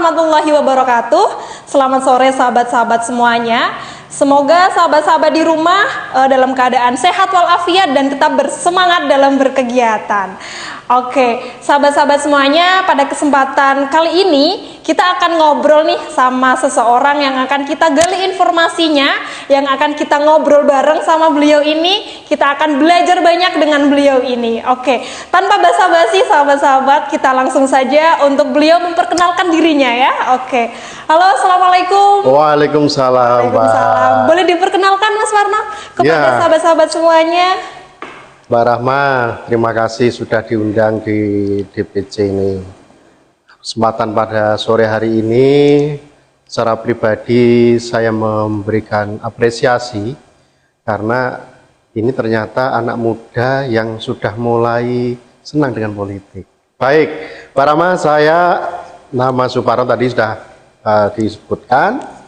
warahmatullahi wabarakatuh. Selamat sore sahabat-sahabat semuanya. Semoga sahabat-sahabat di rumah dalam keadaan sehat walafiat dan tetap bersemangat dalam berkegiatan. Oke, sahabat-sahabat semuanya, pada kesempatan kali ini kita akan ngobrol nih sama seseorang yang akan kita gali informasinya, yang akan kita ngobrol bareng sama beliau ini. Kita akan belajar banyak dengan beliau ini. Oke, tanpa basa-basi sahabat-sahabat, kita langsung saja untuk beliau memperkenalkan dirinya ya. Oke, halo, assalamualaikum. Waalaikumsalam. Waalaikumsalam. Boleh diperkenalkan Mas Warno kepada sahabat-sahabat semuanya? Mbak Rahma, terima kasih sudah diundang di DPC ini. Kesempatan pada sore hari ini, secara pribadi saya memberikan apresiasi karena ini ternyata anak muda yang sudah mulai senang dengan politik. Baik, Mbak Rahma, saya nama Suparno tadi sudah disebutkan.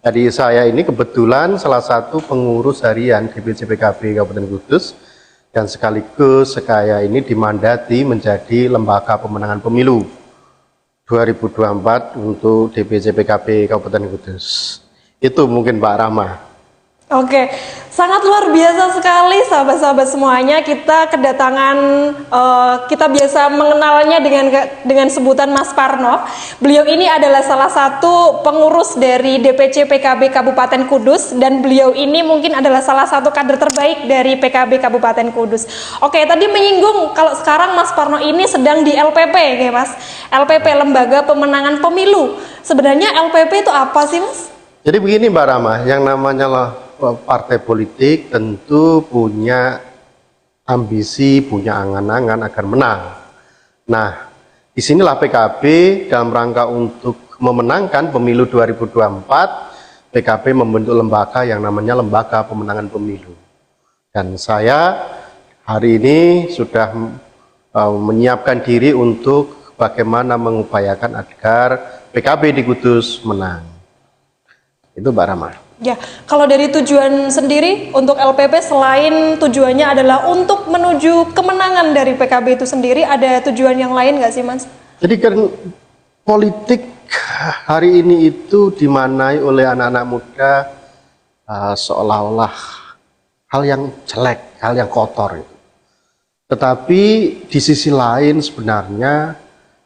Jadi saya ini kebetulan salah satu pengurus harian DPC PKB Kabupaten Kudus, dan sekaligus saya ini dimandati menjadi lembaga pemenangan pemilu 2024 untuk DPC PKB Kabupaten Kudus. Itu mungkin Mbak Rahma. Oke, sangat luar biasa sekali sahabat-sahabat semuanya. Kita kedatangan, kita biasa mengenalnya dengan sebutan Mas Parno. Beliau ini adalah salah satu pengurus dari DPC PKB Kabupaten Kudus, dan beliau ini mungkin adalah salah satu kader terbaik dari PKB Kabupaten Kudus. Oke, tadi menyinggung kalau sekarang Mas Parno ini sedang di LPP, ya Mas. LPP, Lembaga Pemenangan Pemilu. Sebenarnya LPP itu apa sih, Mas? Jadi begini Mbak Rahma, yang namanya partai politik tentu punya ambisi, punya angan-angan agar menang. Nah, disinilah PKB dalam rangka untuk memenangkan pemilu 2024, PKB membentuk lembaga yang namanya Lembaga Pemenangan Pemilu. Dan saya hari ini sudah menyiapkan diri untuk bagaimana mengupayakan agar PKB di Kudus menang. Itu Mbak Rahma. Ya, kalau dari tujuan sendiri untuk LPP, selain tujuannya adalah untuk menuju kemenangan dari PKB itu sendiri, ada tujuan yang lain nggak sih, Mas? Jadi kan politik hari ini itu dimanai oleh anak-anak muda seolah-olah hal yang jelek, hal yang kotor itu. Tetapi di sisi lain sebenarnya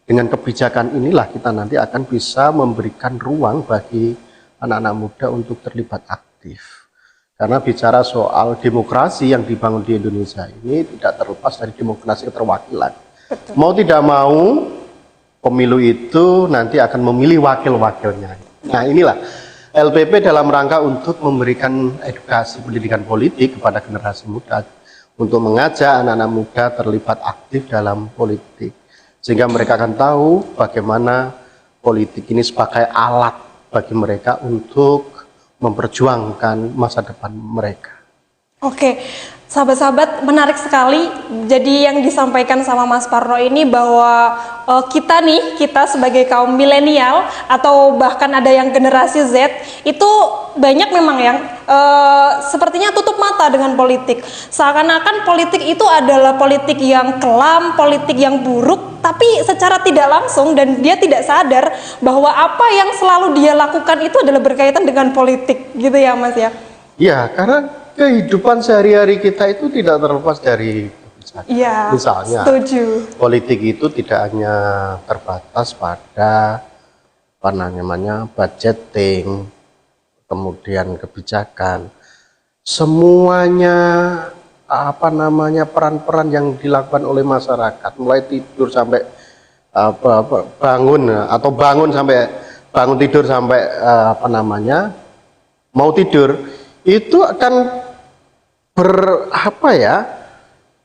dengan kebijakan inilah kita nanti akan bisa memberikan ruang bagi anak-anak muda untuk terlibat aktif. Karena bicara soal demokrasi yang dibangun di Indonesia ini tidak terlepas dari demokrasi keterwakilan. Betul. Mau tidak mau, pemilu itu nanti akan memilih wakil-wakilnya. Nah inilah LPP dalam rangka untuk memberikan edukasi pendidikan politik kepada generasi muda, untuk mengajak anak-anak muda terlibat aktif dalam politik. Sehingga mereka akan tahu bagaimana politik ini sebagai alat bagi mereka untuk memperjuangkan masa depan mereka. Oke, sahabat-sahabat, menarik sekali. Jadi yang disampaikan sama Mas Parno ini bahwa kita sebagai kaum milenial atau bahkan ada yang generasi Z itu banyak memang yang sepertinya tutup mata dengan politik. Seakan-akan politik itu adalah politik yang kelam, politik yang buruk, tapi secara tidak langsung dan dia tidak sadar bahwa apa yang selalu dia lakukan itu adalah berkaitan dengan politik, gitu ya Mas ya? Iya, karena kehidupan sehari-hari kita itu tidak terlepas dari kebijakan. Ya, misalnya, setuju. politik itu tidak hanya terbatas pada apa namanya budgeting, kemudian kebijakan, semuanya apa namanya peran-peran yang dilakukan oleh masyarakat, mulai tidur sampai bangun atau bangun tidur sampai apa namanya mau tidur, itu akan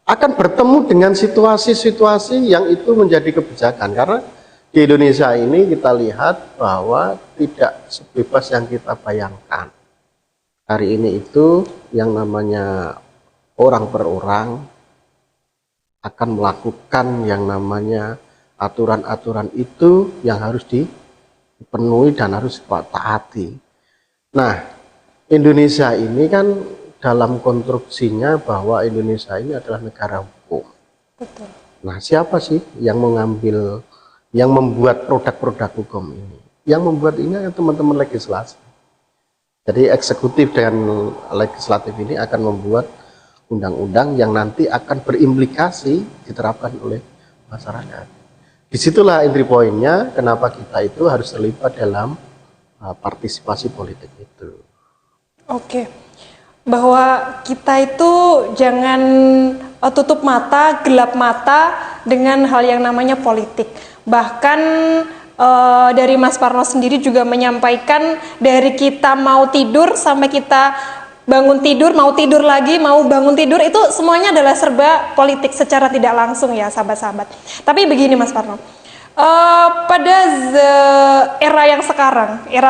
akan bertemu dengan situasi-situasi yang itu menjadi kebijakan. Karena di Indonesia ini kita lihat bahwa tidak sebebas yang kita bayangkan. Hari ini itu yang namanya orang per orang akan melakukan yang namanya aturan-aturan itu yang harus dipenuhi dan harus ditaati. Nah, Indonesia ini kan dalam konstruksinya bahwa Indonesia ini adalah negara hukum. Betul. Nah, siapa sih yang membuat produk-produk hukum ini? yang membuat ini adalah teman-teman legislasi. Jadi eksekutif dan legislatif ini akan membuat undang-undang yang nanti akan berimplikasi diterapkan oleh masyarakat. Disitulah entry point-nya kenapa kita itu harus terlibat dalam partisipasi politik itu. Oke, bahwa kita itu jangan tutup mata, gelap mata dengan hal yang namanya politik. Bahkan dari Mas Parno sendiri juga menyampaikan dari kita mau tidur sampai kita bangun tidur, mau tidur lagi, mau bangun tidur, itu semuanya adalah serba politik secara tidak langsung ya sahabat-sahabat. Tapi begini Mas Parno, pada era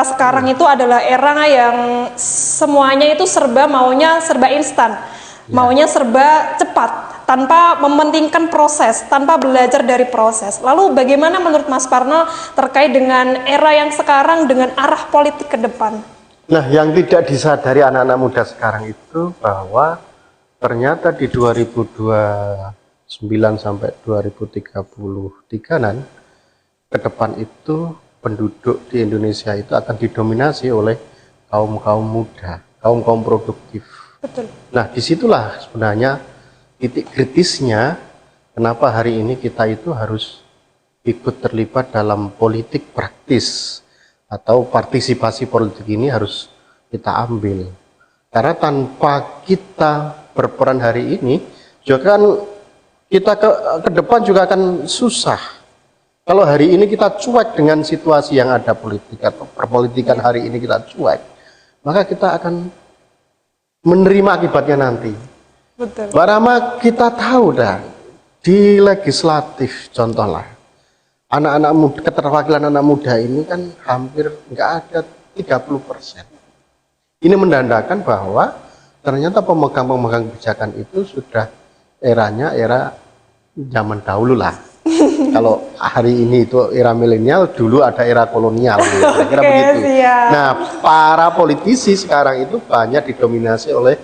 sekarang itu adalah era yang semuanya itu maunya serba instan, maunya serba cepat, tanpa mementingkan proses, tanpa belajar dari proses. Lalu bagaimana menurut Mas Parno terkait dengan era yang sekarang dengan arah politik ke depan? Nah, yang tidak disadari anak-anak muda sekarang itu bahwa ternyata di 2029 sampai 2033 ke depan itu penduduk di Indonesia itu akan didominasi oleh kaum-kaum muda, kaum-kaum produktif. Betul. Nah, disitulah sebenarnya titik kritisnya kenapa hari ini kita itu harus ikut terlibat dalam politik praktis atau partisipasi politik ini harus kita ambil. Karena tanpa kita berperan hari ini, juga kan kita ke depan juga akan susah. Kalau hari ini kita cuek dengan situasi yang ada politik atau perpolitikan hari ini kita cuek, maka kita akan menerima akibatnya nanti. Betul. Mbak Rama, kita tahu dah di legislatif contohlah anak-anak muda, keterwakilan anak muda ini kan hampir nggak ada 30%. Ini menandakan bahwa ternyata pemegang-pemegang kebijakan itu sudah eranya era zaman dahulu lah. Kalau hari ini itu era milenial, dulu ada era kolonial, kira-kira begitu. Siap. Nah, para politisi sekarang itu banyak didominasi oleh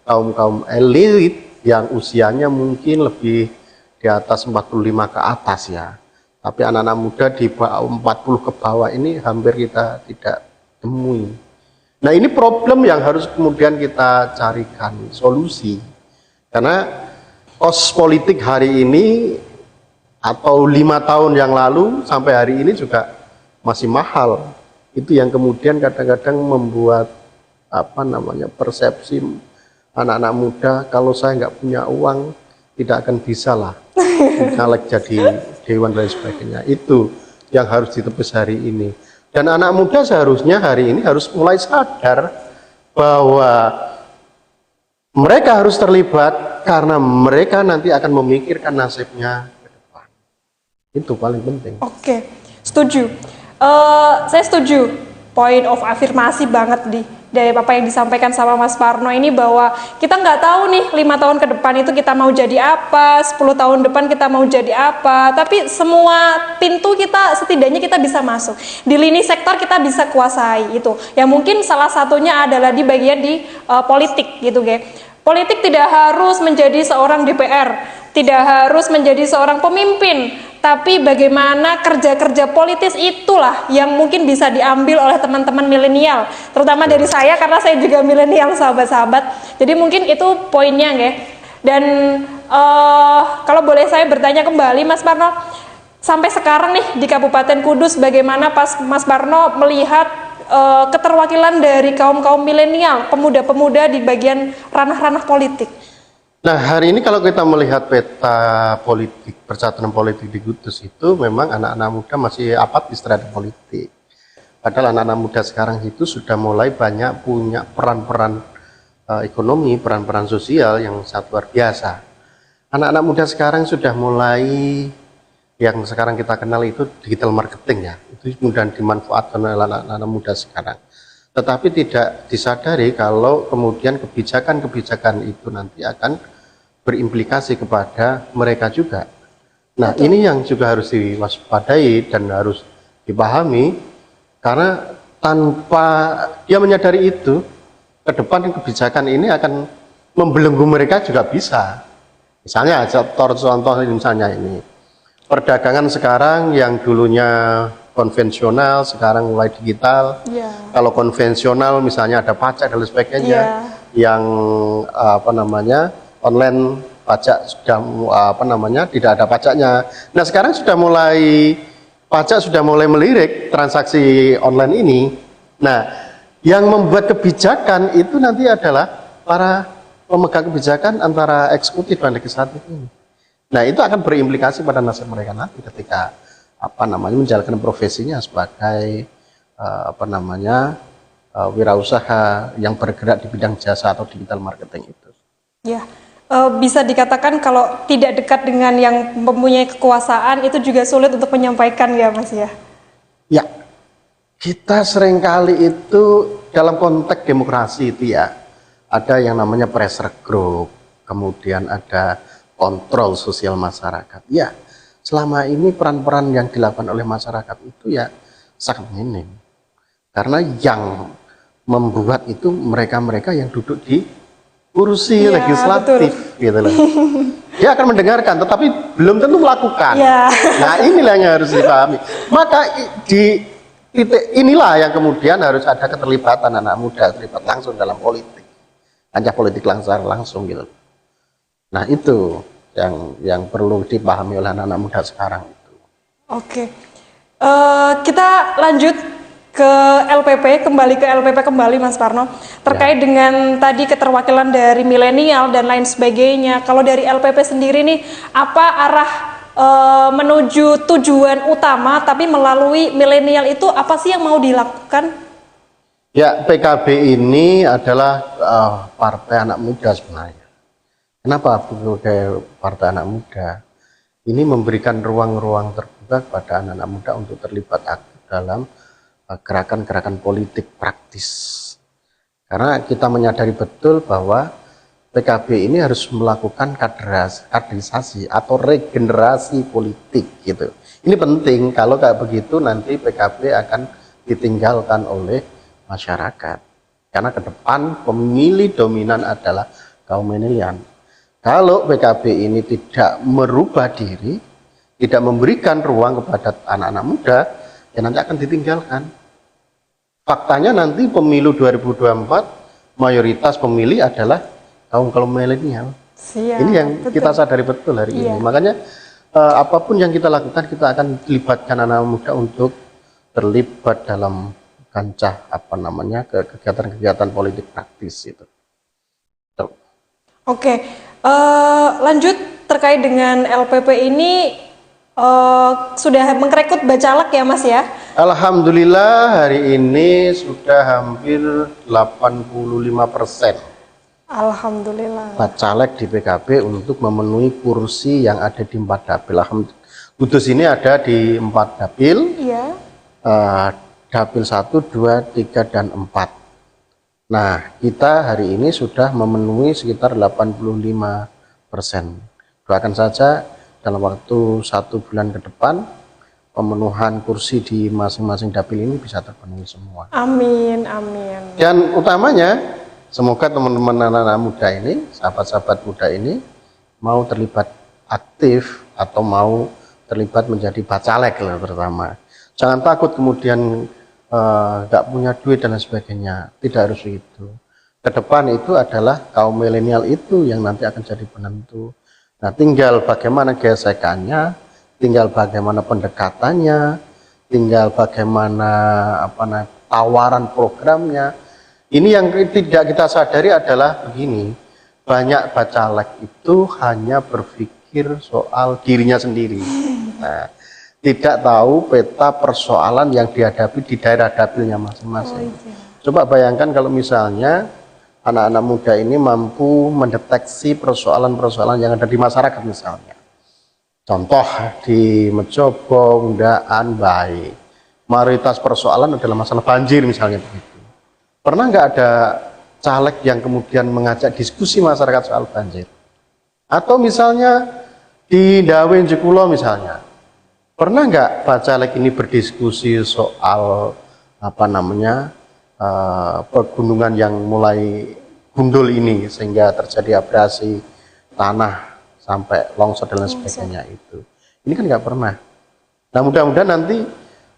kaum-kaum elit yang usianya mungkin lebih di atas 45 ke atas ya. Tapi anak-anak muda di 40 ke bawah ini hampir kita tidak temui. Nah, ini problem yang harus kemudian kita carikan solusi. Karena kos politik hari ini atau 5 tahun yang lalu sampai hari ini juga masih mahal. Itu yang kemudian kadang-kadang membuat persepsi anak-anak muda, kalau saya nggak punya uang tidak akan bisa lah caleg jadi dewan dan sebagainya. Itu yang harus ditepis hari ini. Dan anak muda seharusnya hari ini harus mulai sadar bahwa mereka harus terlibat karena mereka nanti akan memikirkan nasibnya ke depan. Itu paling penting. Oke, setuju. Saya setuju. Point of afirmasi banget dari apa yang disampaikan sama Mas Parno ini, bahwa kita nggak tahu nih 5 tahun ke depan itu kita mau jadi apa, 10 tahun depan kita mau jadi apa, tapi semua pintu kita setidaknya kita bisa masuk. Di lini sektor kita bisa kuasai itu. Yang mungkin salah satunya adalah di bagian di politik gitu, guys. Politik tidak harus menjadi seorang DPR, tidak harus menjadi seorang pemimpin, tapi bagaimana kerja-kerja politis itulah yang mungkin bisa diambil oleh teman-teman milenial, terutama dari saya karena saya juga milenial sahabat-sahabat. Jadi mungkin itu poinnya, nggih. Dan kalau boleh saya bertanya kembali Mas Parno, sampai sekarang nih di Kabupaten Kudus bagaimana pas Mas Parno melihat keterwakilan dari kaum-kaum milenial, pemuda-pemuda di bagian ranah-ranah politik? Nah, hari ini kalau kita melihat peta politik, persatuan politik di Kudus itu memang anak-anak muda masih apatis terhadap politik. Padahal anak-anak muda sekarang itu sudah mulai banyak punya peran-peran ekonomi, peran-peran sosial yang sangat luar biasa. Anak-anak muda sekarang sudah mulai, yang sekarang kita kenal itu digital marketing ya, itu mudah dimanfaatkan oleh anak-anak muda sekarang. Tetapi tidak disadari kalau kemudian kebijakan-kebijakan itu nanti akan berimplikasi kepada mereka juga. Nah, betul. Ini yang juga harus diwaspadai dan harus dipahami, karena tanpa dia menyadari itu, ke depan kebijakan ini akan membelenggu mereka juga bisa. Misalnya contoh misalnya ini perdagangan sekarang yang dulunya konvensional, sekarang mulai digital. Ya. Kalau konvensional misalnya ada pajak dan lain sebagainya, yang online pajak sudah tidak ada pajaknya. Nah sekarang pajak sudah mulai melirik transaksi online ini. Nah yang membuat kebijakan itu nanti adalah para pemegang kebijakan antara eksekutif dan legislatif ini. Nah itu akan berimplikasi pada nasib mereka nanti ketika menjalankan profesinya sebagai wirausaha yang bergerak di bidang jasa atau digital marketing itu. Ya, bisa dikatakan kalau tidak dekat dengan yang mempunyai kekuasaan itu juga sulit untuk menyampaikan ya Mas ya? Ya, kita seringkali itu dalam konteks demokrasi itu ya, ada yang namanya pressure group, kemudian ada kontrol sosial masyarakat. Ya, selama ini peran-peran yang dilakukan oleh masyarakat itu ya sangat minim. Karena yang membuat itu mereka-mereka yang duduk di kursi legislatif, gitu loh. Dia akan mendengarkan, tetapi belum tentu melakukan. Ya. Nah inilah yang harus dipahami. Maka di titik inilah yang kemudian harus ada keterlibatan anak muda, terlibat langsung dalam politik, kancah politik langsung gitu. Nah itu yang perlu dipahami oleh anak-anak muda sekarang itu. Oke, kita lanjut ke LPP kembali Mas Parno terkait dengan tadi keterwakilan dari milenial dan lain sebagainya. Kalau dari LPP sendiri nih, apa arah menuju tujuan utama tapi melalui milenial itu apa sih yang mau dilakukan? Ya, PKB ini adalah partai anak muda sebenarnya. Kenapa sebagai partai anak muda? Ini memberikan ruang-ruang terbuka kepada anak-anak muda untuk terlibat aktif dalam gerakan-gerakan politik praktis. Karena kita menyadari betul bahwa PKB ini harus melakukan kaderisasi atau regenerasi politik gitu. Ini penting, kalau kayak begitu nanti PKB akan ditinggalkan oleh masyarakat. Karena ke depan pemilih dominan adalah kaum milenial. Kalau PKB ini tidak merubah diri, tidak memberikan ruang kepada anak-anak muda, ya nanti akan ditinggalkan. Faktanya nanti pemilu 2024 mayoritas pemilih adalah kaum milenial. Ini yang betul. Kita sadari betul hari ini. Makanya apapun yang kita lakukan, kita akan libatkan anak muda untuk terlibat dalam kancah kegiatan-kegiatan politik praktis itu. Oke, lanjut terkait dengan LPP ini. Sudah mengrekrut bacalek ya Mas ya? Alhamdulillah hari ini sudah hampir 85%. Alhamdulillah. Bacalek di PKB untuk memenuhi kursi yang ada di 4 dapil. Kudus ini ada di 4 dapil. Iya. Dapil 1, 2, 3, dan 4. Nah, kita hari ini sudah memenuhi sekitar 85%. Doakan saja dalam waktu 1 bulan ke depan pemenuhan kursi di masing-masing dapil ini bisa terpenuhi semua. Amin, amin. Dan utamanya semoga teman-teman anak-anak muda ini, sahabat-sahabat muda ini mau terlibat aktif atau mau terlibat menjadi bacalek terutama. Jangan takut kemudian nggak punya duit dan lain sebagainya. Tidak harus begitu. Ke depan itu adalah kaum milenial itu yang nanti akan jadi penentu. Nah, tinggal bagaimana gesekannya, tinggal bagaimana pendekatannya, tinggal bagaimana tawaran programnya. Ini yang tidak kita sadari adalah begini, banyak bacalek itu hanya berpikir soal dirinya sendiri. Nah, tidak tahu peta persoalan yang dihadapi di daerah dapilnya masing-masing. Coba bayangkan kalau misalnya anak-anak muda ini mampu mendeteksi persoalan-persoalan yang ada di masyarakat misalnya. Contoh di Mejobo, Undaan, Bayi. Mayoritas persoalan adalah masalah banjir misalnya begitu. Pernah nggak ada caleg yang kemudian mengajak diskusi masyarakat soal banjir? Atau misalnya di Dawen Jekulo misalnya. Pernah nggak bacalek ini berdiskusi soal pegunungan yang mulai gundul ini sehingga terjadi abrasi tanah sampai longsor dan lain sebagainya itu. Ini kan nggak pernah. Nah mudah-mudahan nanti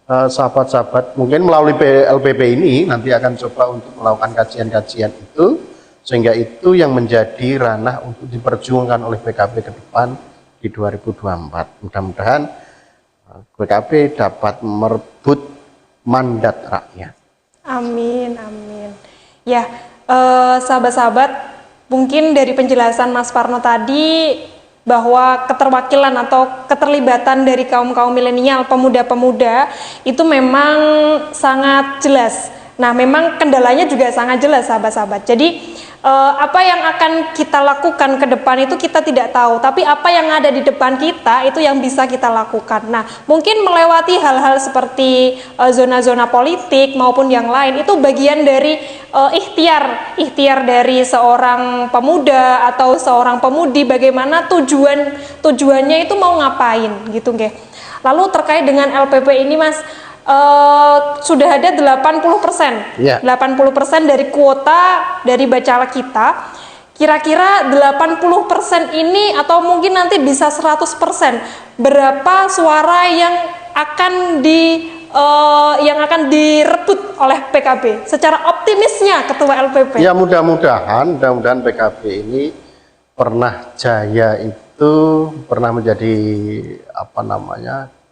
sahabat-sahabat mungkin melalui LPP ini nanti akan coba untuk melakukan kajian-kajian itu, sehingga itu yang menjadi ranah untuk diperjuangkan oleh PKB ke depan di 2024. Mudah-mudahan PKB dapat merebut mandat rakyat. Amin, amin. Ya, sahabat-sahabat, mungkin dari penjelasan Mas Parno tadi bahwa keterwakilan atau keterlibatan dari kaum-kaum milenial, pemuda-pemuda itu memang sangat jelas. Nah, memang kendalanya juga sangat jelas, sahabat-sahabat. Jadi apa yang akan kita lakukan ke depan itu kita tidak tahu, tapi apa yang ada di depan kita itu yang bisa kita lakukan. Nah, mungkin melewati hal-hal seperti zona-zona politik maupun yang lain itu bagian dari ikhtiar dari seorang pemuda atau seorang pemudi, bagaimana tujuannya itu mau ngapain gitu, nggih. Lalu terkait dengan LPP ini, Mas, sudah ada 80%, 80% dari kuota dari Bacala kita. Kira-kira 80% ini atau mungkin nanti bisa 100%, berapa suara yang akan direbut oleh PKB secara optimisnya Ketua LPP? Ya, mudah-mudahan PKB ini pernah jaya, itu pernah menjadi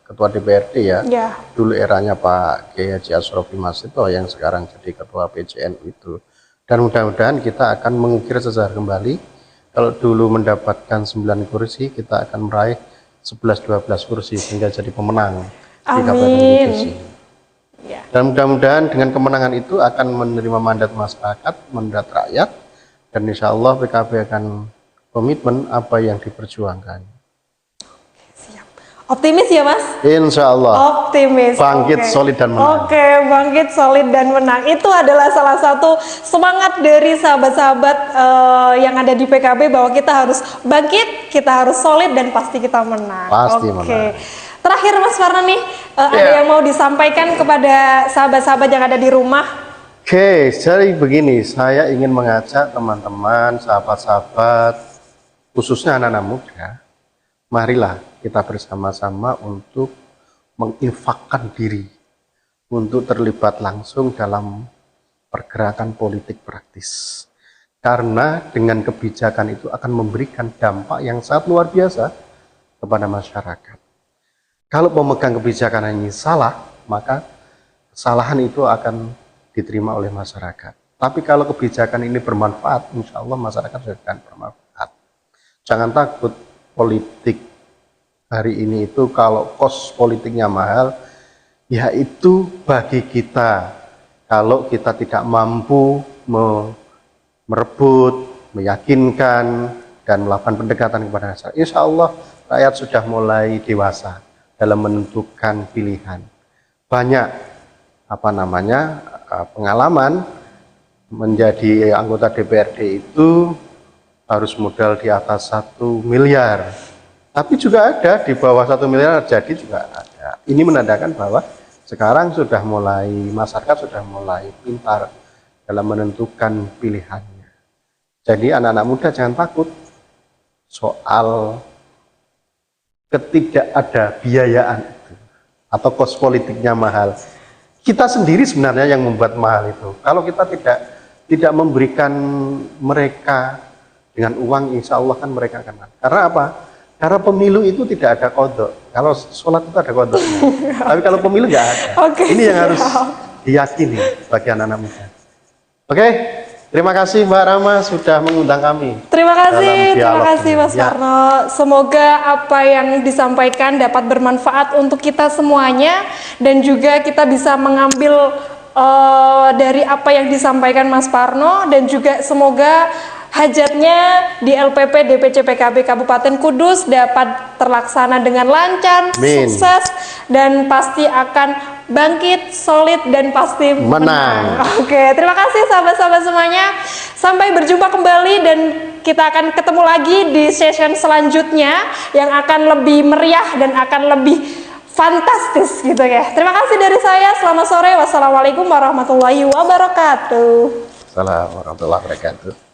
Ketua DPRD ya. Dulu eranya Pak Kiai Haji Asrofi Masito yang sekarang jadi Ketua PJN itu. Dan mudah-mudahan kita akan mengukir sejarah kembali. Kalau dulu mendapatkan 9 kursi, kita akan meraih 11-12 kursi sehingga jadi pemenang di Kabupaten Gegesik. Dan mudah-mudahan dengan kemenangan itu akan menerima mandat masyarakat, mandat rakyat, dan insya Allah PKB akan komitmen apa yang diperjuangkan. Optimis ya, Mas? Insya Allah. Optimis. Bangkit, solid dan menang. Bangkit, solid dan menang. Itu adalah salah satu semangat dari sahabat-sahabat yang ada di PKB, bahwa kita harus bangkit, kita harus solid, dan pasti kita menang. Pasti menang. Terakhir, Mas Parno nih, ada yang mau disampaikan kepada sahabat-sahabat yang ada di rumah? Jadi begini, saya ingin mengajak teman-teman, sahabat-sahabat, khususnya anak-anak muda, marilah kita bersama-sama untuk menginfakkan diri untuk terlibat langsung dalam pergerakan politik praktis. Karena dengan kebijakan itu akan memberikan dampak yang sangat luar biasa kepada masyarakat. Kalau pemegang kebijakan ini salah, maka kesalahan itu akan diterima oleh masyarakat. Tapi kalau kebijakan ini bermanfaat, insya Allah masyarakat juga akan bermanfaat. Jangan takut. Politik hari ini itu kalau kos politiknya mahal, ya itu bagi kita. Kalau kita tidak mampu merebut, meyakinkan, dan melakukan pendekatan kepada masyarakat, insya Allah rakyat sudah mulai dewasa dalam menentukan pilihan. Banyak pengalaman menjadi anggota DPRD itu harus modal di atas 1 miliar, tapi juga ada di bawah 1 miliar jadi juga ada. Ini menandakan bahwa sekarang sudah mulai, masyarakat sudah mulai pintar dalam menentukan pilihannya. Jadi anak-anak muda jangan takut soal ketidakada biayaan itu atau kos politiknya mahal. Kita sendiri sebenarnya yang membuat mahal itu. Kalau kita tidak memberikan mereka dengan uang, insya Allah kan mereka akan. Karena apa? Karena pemilu itu tidak ada kodok. Kalau sholat itu ada kodok. Tapi kalau pemilu nggak ada. Ini yang harus diyakini bagi anak-anak muda. Terima kasih Mbak Rama sudah mengundang kami. Terima kasih Mas Parno. Semoga apa yang disampaikan dapat bermanfaat untuk kita semuanya, dan juga kita bisa mengambil dari apa yang disampaikan Mas Parno, dan juga semoga hajatnya di LPP DPC PKB Kabupaten Kudus dapat terlaksana dengan lancar, sukses, dan pasti akan bangkit, solid, dan pasti menang. Terima kasih sahabat-sahabat semuanya. Sampai berjumpa kembali, dan kita akan ketemu lagi di session selanjutnya yang akan lebih meriah dan akan lebih fantastis gitu ya. Terima kasih dari saya. Selamat sore. Wassalamualaikum warahmatullahi wabarakatuh. Assalamualaikum warahmatullahi wabarakatuh.